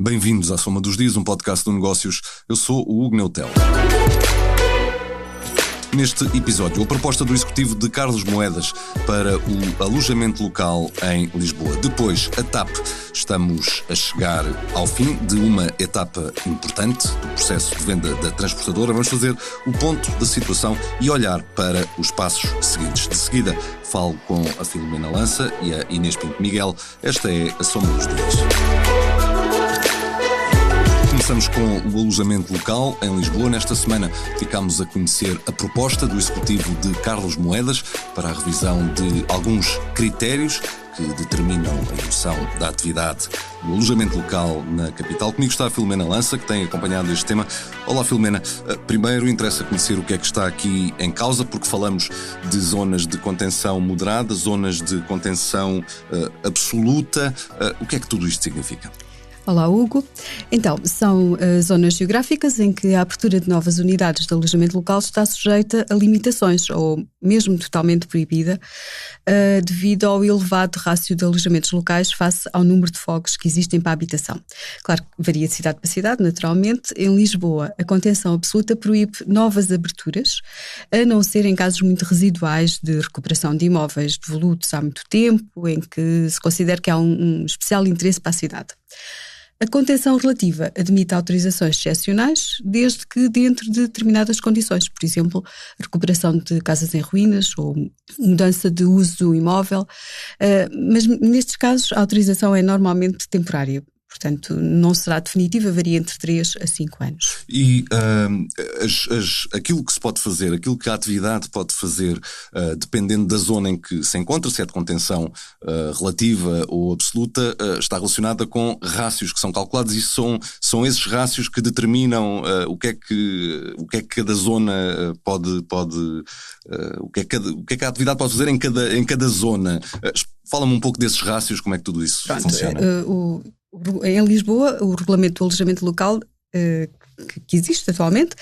Bem-vindos à Soma dos Dias, um podcast de negócios. Eu sou o Hugo Neutel. Neste episódio, a proposta do executivo de Carlos Moedas para o alojamento local em Lisboa. Depois, a TAP. Estamos a chegar ao fim de uma etapa importante do processo de venda da transportadora. Vamos fazer o ponto da situação e olhar para os passos seguintes. De seguida, falo com a Filomena Lança e a Inês Pinto Miguel. Esta é a Soma dos Dias. Começamos com o alojamento local em Lisboa. Nesta semana ficámos a conhecer a proposta do executivo de Carlos Moedas para a revisão de alguns critérios que determinam a evolução da atividade do alojamento local na capital. Comigo está a Filomena Lança, que tem acompanhado este tema. Olá, Filomena. Primeiro interessa conhecer o que é que está aqui em causa, porque falamos de zonas de contenção moderada, zonas de contenção absoluta. O que é que tudo isto significa? Olá, Hugo. Então, são zonas geográficas em que a abertura de novas unidades de alojamento local está sujeita a limitações ou mesmo totalmente proibida devido ao elevado rácio de alojamentos locais face ao número de fogos que existem para a habitação. Claro que varia de cidade para cidade, naturalmente. Em Lisboa, a contenção absoluta proíbe novas aberturas, a não ser em casos muito residuais de recuperação de imóveis devolutos há muito tempo, em que se considera que há um especial interesse para a cidade. A contenção relativa admite autorizações excepcionais, desde que dentro de determinadas condições, por exemplo, recuperação de casas em ruínas ou mudança de uso do imóvel, mas nestes casos a autorização é normalmente temporária. Portanto, não será definitiva, varia entre 3 a 5 anos. E aquilo que se pode fazer, aquilo que a atividade pode fazer, dependendo da zona em que se encontra, se é de contenção relativa ou absoluta, está relacionada com rácios que são calculados e são esses rácios que determinam o que é que cada zona pode o que é que a atividade pode fazer em cada zona. Fala-me um pouco desses rácios, como é que tudo isso funciona? Em Lisboa, o regulamento do alojamento local que existe atualmente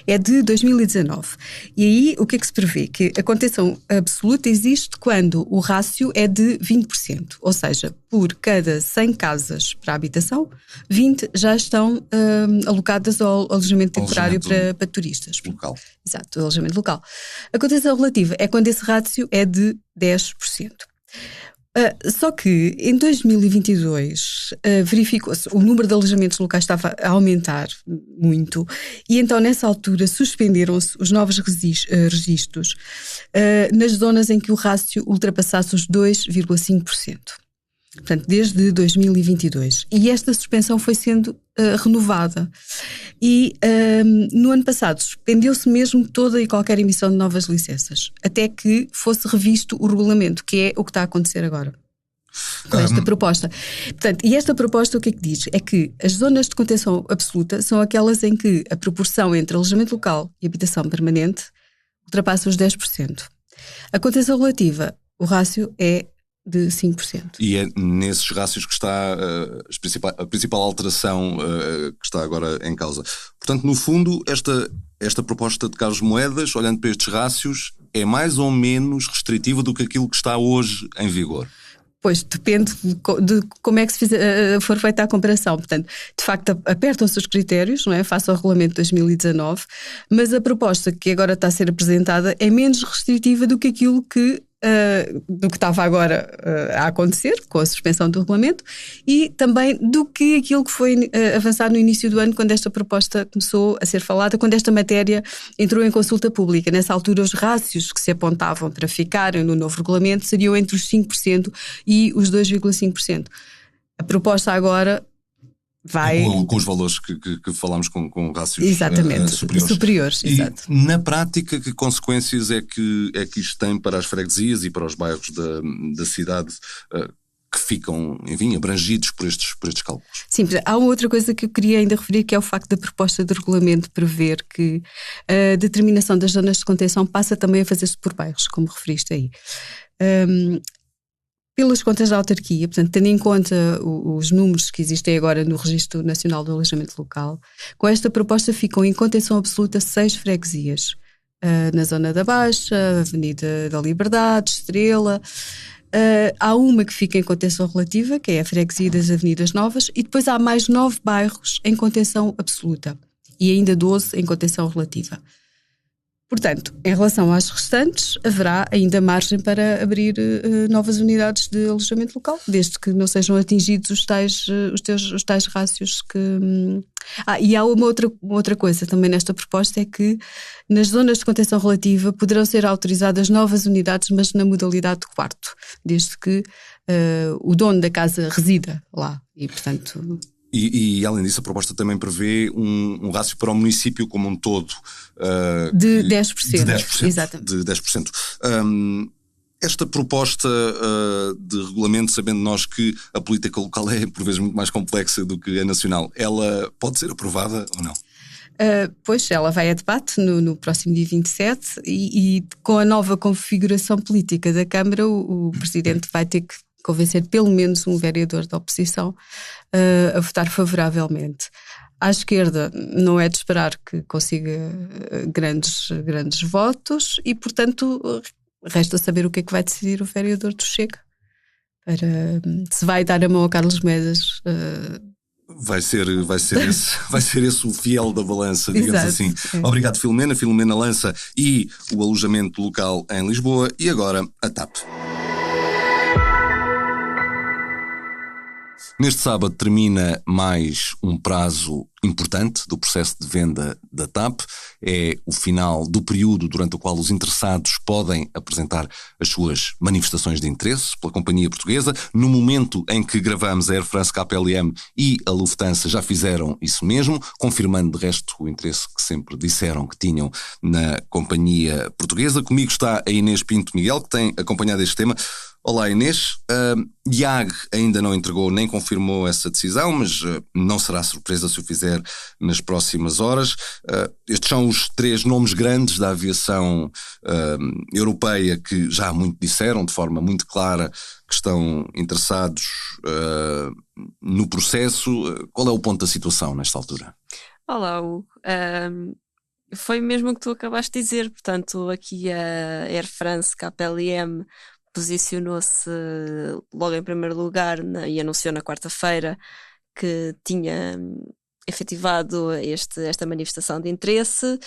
é de 2019. E aí o que é que se prevê? Que a contenção absoluta existe quando o rácio é de 20%. Ou seja, por cada 100 casas para a habitação, 20 já estão alocadas ao alojamento temporário para turistas. Local. Exato, o alojamento local. A contenção relativa é quando esse rácio é de 10%. Só que em 2022 verificou-se o número de alojamentos locais estava a aumentar muito e então nessa altura suspenderam-se os novos registros nas zonas em que o rácio ultrapassasse os 2,5%. Portanto, desde 2022. E esta suspensão foi sendo renovada. E no ano passado suspendeu-se mesmo toda e qualquer emissão de novas licenças, até que fosse revisto o regulamento, que é o que está a acontecer agora. Com esta proposta. Portanto, e esta proposta o que é que diz? É que as zonas de contenção absoluta são aquelas em que a proporção entre alojamento local e habitação permanente ultrapassa os 10%. A contenção relativa, o rácio é de 5%. E é nesses rácios que está a principal alteração que está agora em causa. Portanto, no fundo, esta proposta de Carlos Moedas, olhando para estes rácios, é mais ou menos restritiva do que aquilo que está hoje em vigor? Pois, depende de como é que for feita a comparação. Portanto, de facto, apertam-se os critérios, não é? Face ao regulamento de 2019, mas a proposta que agora está a ser apresentada é menos restritiva do que aquilo que estava agora a acontecer com a suspensão do regulamento e também do que aquilo que foi avançado no início do ano, quando esta proposta começou a ser falada, quando esta matéria entrou em consulta pública. Nessa altura, os rácios que se apontavam para ficarem no novo regulamento seriam entre os 5% e os 2,5%. A proposta agora vai... Com os valores que falámos com rácios superiores. E, exato. Na prática, que consequências é que isto tem para as freguesias e para os bairros da cidade que ficam, enfim, abrangidos por estes cálculos? Sim, há uma outra coisa que eu queria ainda referir, que é o facto da proposta de regulamento prever que a determinação das zonas de contenção passa também a fazer-se por bairros, como referiste aí. Pelas contas da autarquia, portanto, tendo em conta os números que existem agora no Registro Nacional do Alojamento Local, com esta proposta ficam em contenção absoluta 6 freguesias. Na Zona da Baixa, Avenida da Liberdade, Estrela, Há uma que fica em contenção relativa, que é a freguesia das Avenidas Novas, e depois há mais 9 bairros em contenção absoluta e ainda 12 em contenção relativa. Portanto, em relação às restantes, haverá ainda margem para abrir novas unidades de alojamento local, desde que não sejam atingidos os tais rácios que... e há uma outra coisa também nesta proposta, é que nas zonas de contenção relativa poderão ser autorizadas novas unidades, mas na modalidade de quarto, desde que o dono da casa resida lá e, portanto... E além disso, a proposta também prevê um rácio para o município como um todo. De 10%. De 10%. Exatamente. De 10%. Esta proposta de regulamento, sabendo nós que a política local é por vezes muito mais complexa do que a nacional, ela pode ser aprovada ou não? Pois, ela vai a debate no próximo dia 27 e com a nova configuração política da Câmara, o Presidente vai ter que convencer pelo menos um vereador da oposição a votar favoravelmente. À esquerda não é de esperar que consiga grandes votos e, portanto, resta saber o que é que vai decidir o vereador do Chega. Se vai dar a mão a Carlos Moedas. Vai ser esse o fiel da balança, digamos. Exato, assim. É. Obrigado, Filomena. Filomena Lança e o alojamento local em Lisboa. E agora a TAP. Neste sábado termina mais um prazo importante do processo de venda da TAP. É o final do período durante o qual os interessados podem apresentar as suas manifestações de interesse pela companhia portuguesa. No momento em que gravamos, a Air France KLM e a Lufthansa já fizeram isso mesmo, confirmando de resto o interesse que sempre disseram que tinham na companhia portuguesa. Comigo está a Inês Pinto Miguel, que tem acompanhado este tema. Olá, Inês. IAG ainda não entregou nem confirmou essa decisão, mas não será surpresa se o fizer nas próximas horas. Estes são os 3 nomes grandes da aviação europeia que já muito disseram, de forma muito clara, que estão interessados no processo. Qual é o ponto da situação nesta altura? Olá, Hugo. Foi mesmo o que tu acabaste de dizer. Portanto, aqui a Air France KLM posicionou-se logo em primeiro lugar e anunciou na quarta-feira que tinha efetivado esta manifestação de interesse.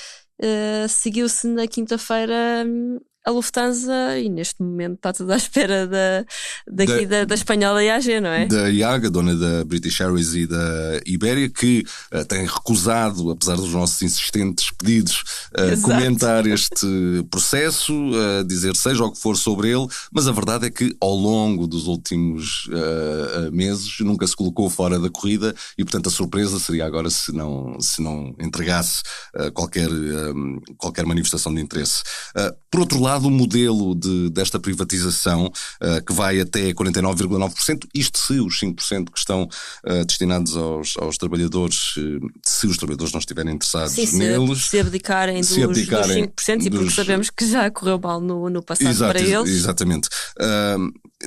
Seguiu-se na quinta-feira a Lufthansa e neste momento está tudo à espera da espanhola IAG, não é? Da IAG, a dona da British Airways e da Iberia, que tem recusado, apesar dos nossos insistentes pedidos, comentar este processo, dizer seja o que for sobre ele, mas a verdade é que ao longo dos últimos meses nunca se colocou fora da corrida e, portanto, a surpresa seria agora se não entregasse qualquer manifestação de interesse. Por outro lado, o modelo desta privatização, que vai até 49,9%, isto se os 5% que estão destinados aos trabalhadores, se os trabalhadores não estiverem interessados neles. Se abdicarem dos 5%, e porque sabemos que já correu mal no passado para eles. Exatamente.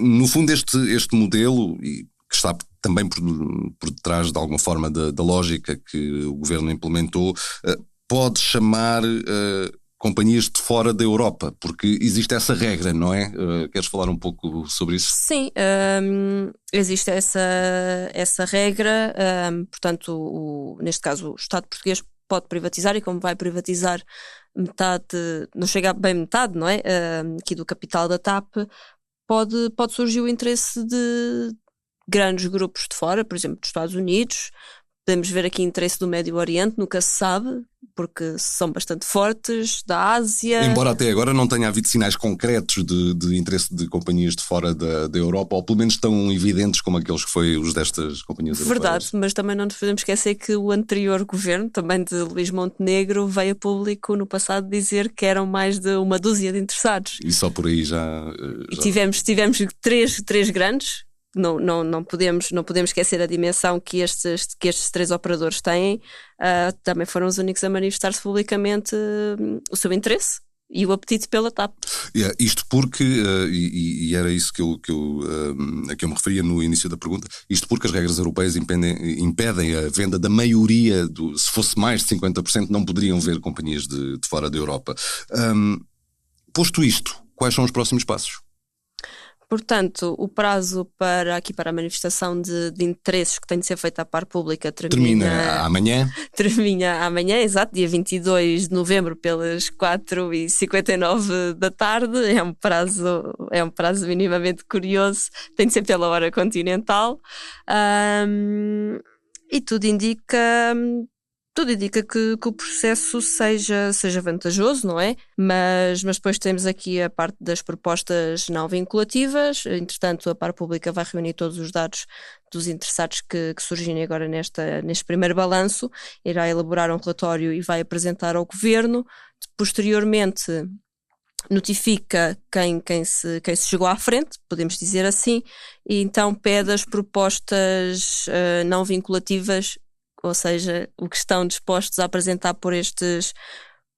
No fundo, este modelo, que está também por detrás de alguma forma da lógica que o governo implementou, pode chamar companhias de fora da Europa, porque existe essa regra, não é? Queres falar um pouco sobre isso? Sim, existe essa regra, portanto, neste caso o Estado português pode privatizar e como vai privatizar metade, não chega bem metade, não é? Aqui do capital da TAP, pode surgir o interesse de grandes grupos de fora, por exemplo, dos Estados Unidos. Podemos ver aqui interesse do Médio Oriente, nunca se sabe, porque são bastante fortes, da Ásia. Embora até agora não tenha havido sinais concretos de interesse de companhias de fora da Europa, ou pelo menos tão evidentes como aqueles que foi os destas companhias europeias. Verdade, mas também não nos podemos esquecer que o anterior governo, também de Luís Montenegro, veio a público no passado dizer que eram mais de uma dúzia de interessados. E só por aí já... E tivemos três grandes. Não podemos esquecer a dimensão que estes 3 operadores têm. Também foram os únicos a manifestar-se publicamente o seu interesse e o apetite pela TAP. Isto porque, e era isso que a que eu me referia no início da pergunta, isto porque as regras europeias impedem a venda da maioria, se fosse mais de 50%, não poderiam ver companhias de fora da Europa. Posto isto, quais são os próximos passos? Portanto, o prazo para a manifestação de interesses que tem de ser feita à par pública termina amanhã. Termina amanhã, exato, dia 22 de novembro, pelas 4h59 da tarde. É um prazo minimamente curioso, tem de ser pela hora continental. E tudo indica que o processo seja vantajoso, não é? Mas depois temos aqui a parte das propostas não vinculativas. Entretanto, a par pública vai reunir todos os dados dos interessados que surgirem agora neste primeiro balanço, irá elaborar um relatório e vai apresentar ao Governo. Posteriormente, notifica quem se chegou à frente, podemos dizer assim, e então pede as propostas não vinculativas, ou seja, o que estão dispostos a apresentar por estes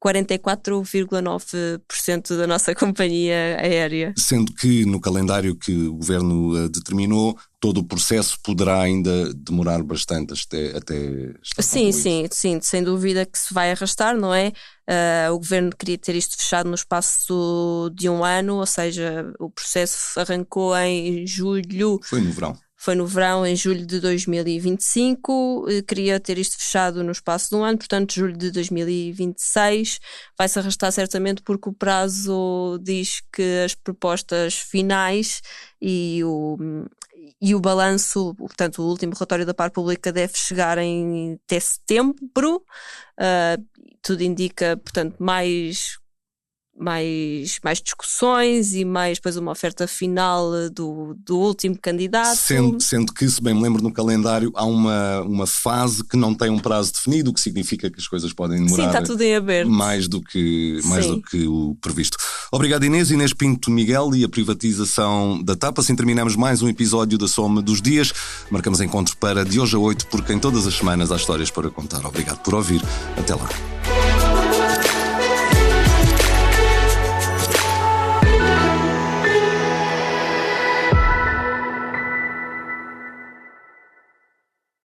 44,9% da nossa companhia aérea. Sendo que no calendário que o Governo determinou, todo o processo poderá ainda demorar bastante até estar concluído. Sim, sem dúvida que se vai arrastar, não é? O Governo queria ter isto fechado no espaço de 1 ano, ou seja, o processo arrancou em julho. Foi no verão, em julho de 2025, queria ter isto fechado no espaço de 1 ano, portanto, julho de 2026. Vai-se arrastar certamente porque o prazo diz que as propostas finais e o balanço, portanto, o último relatório da par pública deve chegar até setembro. Tudo indica, portanto, mais discussões e mais depois uma oferta final do último candidato. Sendo que, se bem me lembro, no calendário há uma fase que não tem um prazo definido, o que significa que as coisas podem demorar. Sim, está tudo em aberto. Mais do que o previsto. Obrigado, Inês Pinto Miguel e a privatização da TAP. Assim terminamos mais um episódio da Soma dos Dias. Marcamos encontro para de hoje a 8, porque em todas as semanas há histórias para contar. Obrigado por ouvir. Até lá.